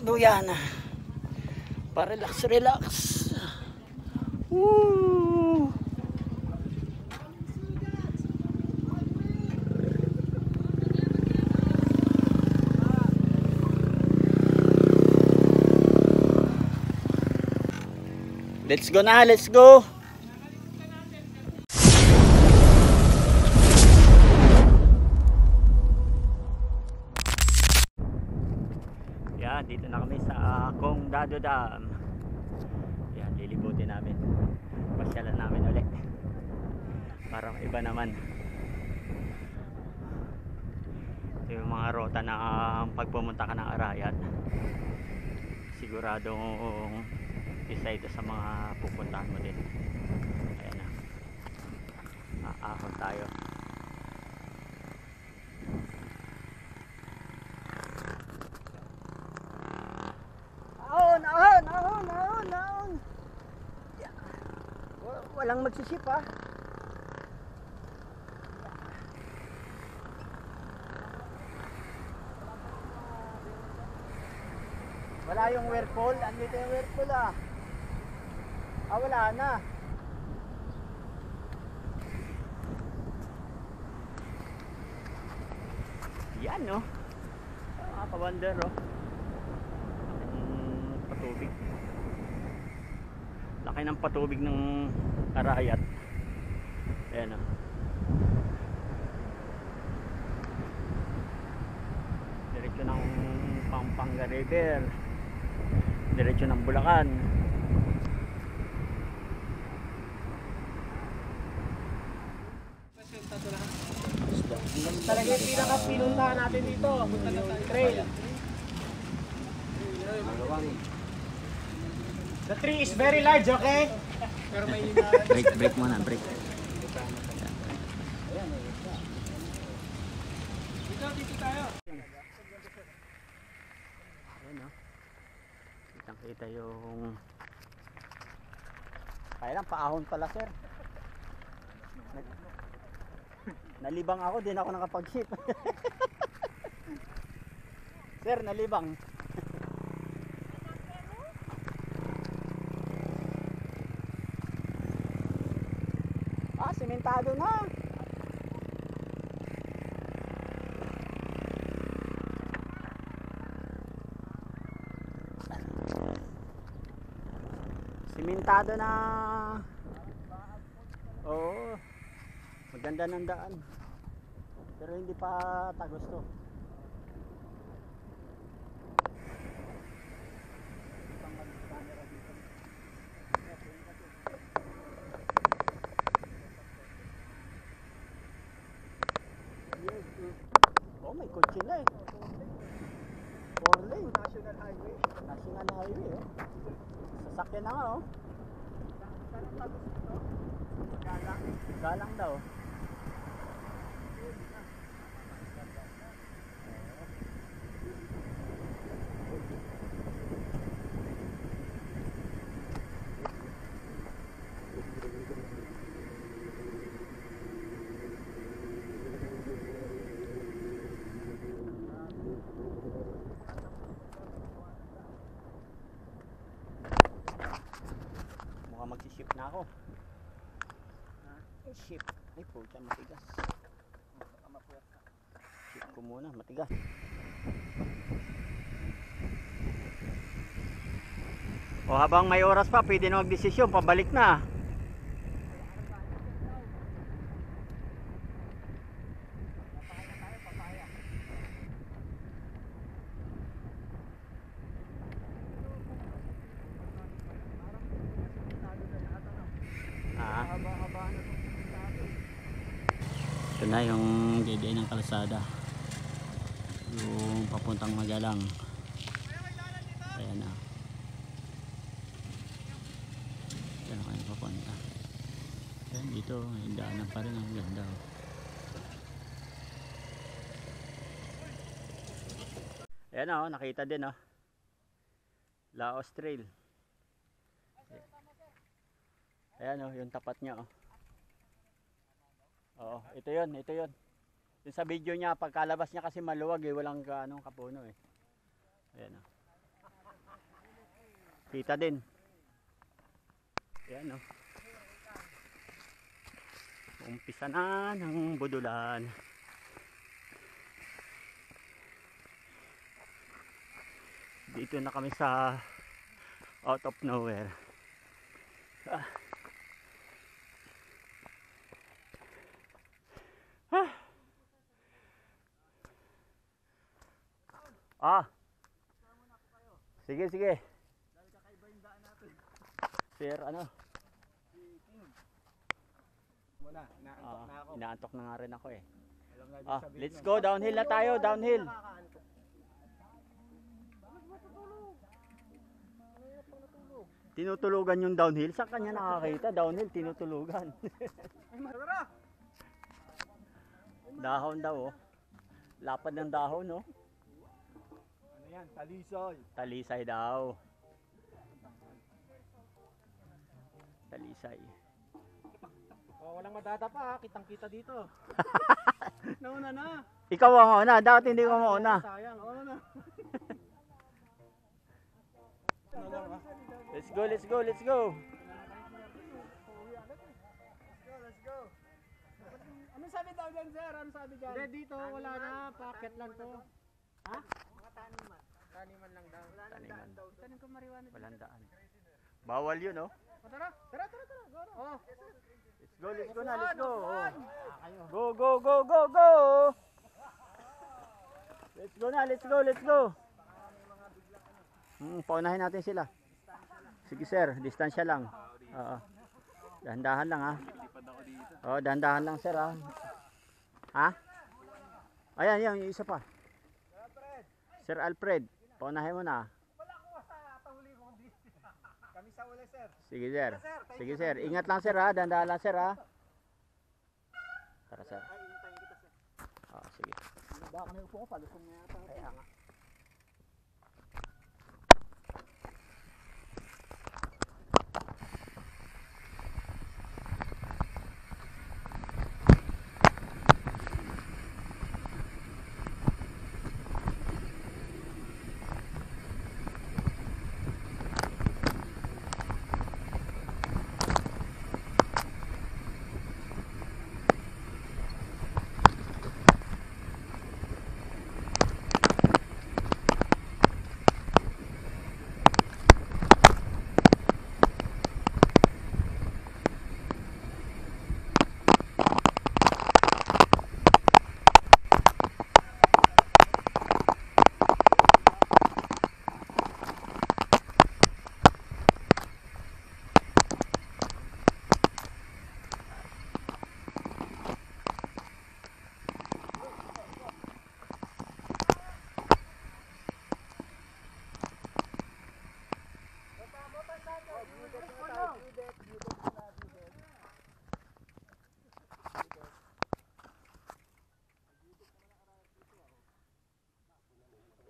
Luya na. Pa-relax, relax. Woo! Let's go na, let's go. Yan, dito na kami sa Condado Dam. Yan, lilibutin namin. Pasyalan namin ulit. Parang iba naman. Ito yung mga rota na pag pumunta ka ng Arayat, siguradong isa ito sa mga pupuntahan mo din. Ayan na, aahon tayo. Ahon. Walang magsisip ha. Wala yung whirlpool. Andito yung whirlpool ah. Wala na. Yan no. Kawander oh. Patubig. Laki ng patubig ng Arayat. Ayan oh. Diretso ng Pampanga River. Diretso ng Bulacan. Talaga yung pinaka-pinuntahan natin dito, trail. The tree is very large, okay? Pero may break muna, break. Dito tayo. Ayan o. Kitang-kita yung... Kaya lang, paahon pala sir. Nalibang ako, din ako nakapag-ship. Sir, nalibang. Simentado na. Simentado na. Oo. Maganda ng daan. Pero hindi pa tagos to. Oh, may kotse na eh. 4 lane. National highway. National highway oh. Sasakyan na nga oh. Galang daw. Mukhang magsiship na ako. Ship. Ay po, siya matigas. Ship ko muna, matigas. O habang may oras pa, pwede na magdesisyon, pabalik na. Ito na yung DDA ng kalsada, yung papuntang Magalang. Ayan na. Ayan na kayo papunta. Ayan dito, yung daanan pa rin, ang ganda. Ayan o, nakita din o. Laos Trail. Ayan o, yung tapat niya o. Oo, ito yun. Yung sa video niya, pagkalabas niya kasi maluwag eh, walang kapuno eh. Ayan o. Kita din. Ayan, oh. Umpisa na ng budulan. Dito na kami sa out of nowhere. Ah. Ah. Sige, sige. Sir, ano? Muna, naantok na ako. Inaantok na nga rin ako eh. Alam na Ah, sabihin let's nun. go, downhill na tayo, downhill. Tinutulugan yung downhill. Saan kanya nakakita? Downhill, tinutulugan. Dahon daw, oh. Lapad ng dahon, oh. Ano yan? Talisoy. Talisay daw. Talisay. Oh, walang madadapa ha. Kitang-kita dito. Nauna na. Ikaw ang mauna, dapat hindi ko mauna. Sayang. Oo na. Let's go, let's go, let's go. Let's go. Ano sabi daw dyan, sir? Ano sabi dyan? Hindi, dito wala na. Packet lang to. Ha? Mga taniman. Taniman lang daw. Taniman. Tanim ko marijuana. Walang daan. Bawal yun, oh. Oh, tara. Tara. Go na. Oh. Let's go na, let's go. Upuan. Go, go, go, go, go. Let's go na, let's go, let's go. Paunahin natin sila. Sige sir, distansya lang. Oo. Dahan-dahan lang ha. Oo, dahan-dahan lang sir ha. Ha? Ayan, yung isa pa. Sir Alfred, paunahin mo na. Wala ko sa tahuli mo dito. Kami sa uli, sir. Sige sir. Sige sir, ingat lang sir ha, dahan-dahan lang sir ha. Tara sir. Ay, hintayin kita, sir. Sige. Baka na upo ko, palusong na yata. Kaya nga.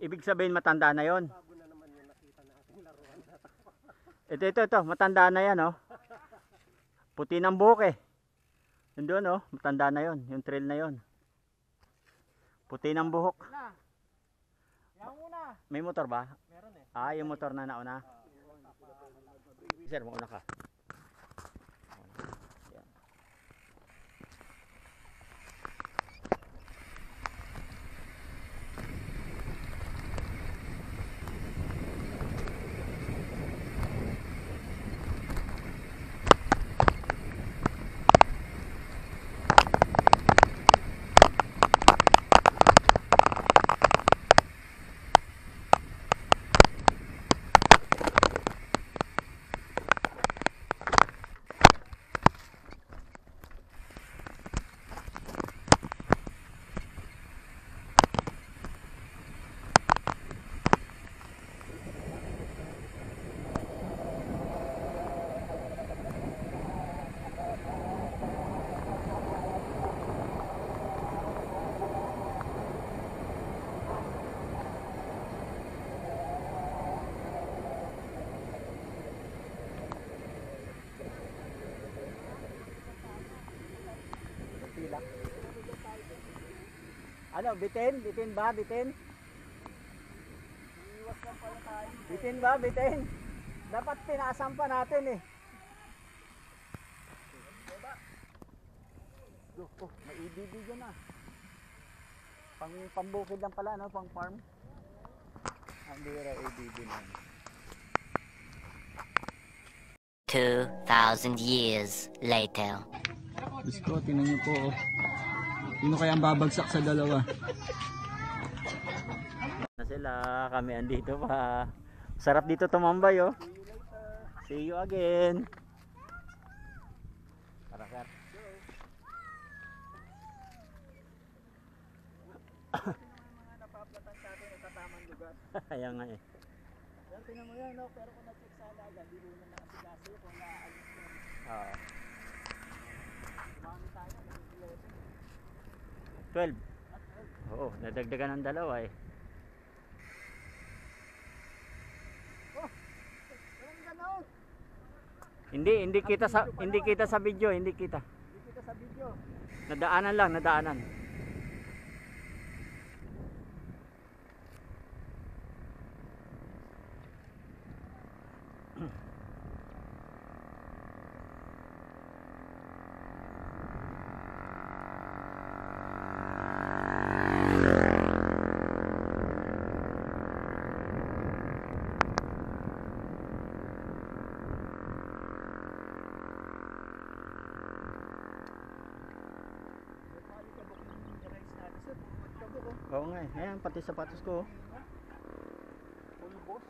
Ibig sabihin matanda na yon. Ito, matanda na yan, oh. Puti ng buhok eh. Yun doon, oh, matanda na yon, yung trail na yon. Puti ng buhok. Yan muna. May motor ba? Meron eh. Ah, yung motor na nauna. Sir, mauna ka. Yan. Ano, bitin? Bitin ba? Bitin? Bitin ba? Bitin? Dapat pinaasan pa natin eh. Oh, may EDD dyan ah. Pambukid lang pala, no? Pang farm. Ang bira EDD na. 2,000 years later. Diyos ko, tinan niyo po. Oh. Sino kaya ang babagsak sa dalawa? Na sila, kami andito pa. Sarap dito tumambay oh. See you again. Tara, sir. Mga napaplatan sa atin sa tamang lugar. Ayan nga eh. Pero tingnan mo yan, no? Pero kung na-check sa alaga, di rin na nakasigaso kung naalis ko. Oo. Kumami tayo, nag-11. 12. Oo, nadagdagan ng dalawa eh. Walang ganon! Hindi kita sa video, hindi kita. Hindi kita sa video. Nadaanan lang, nadaanan. Oo nga eh. Ayan, pati sapatos ko. Pulbos.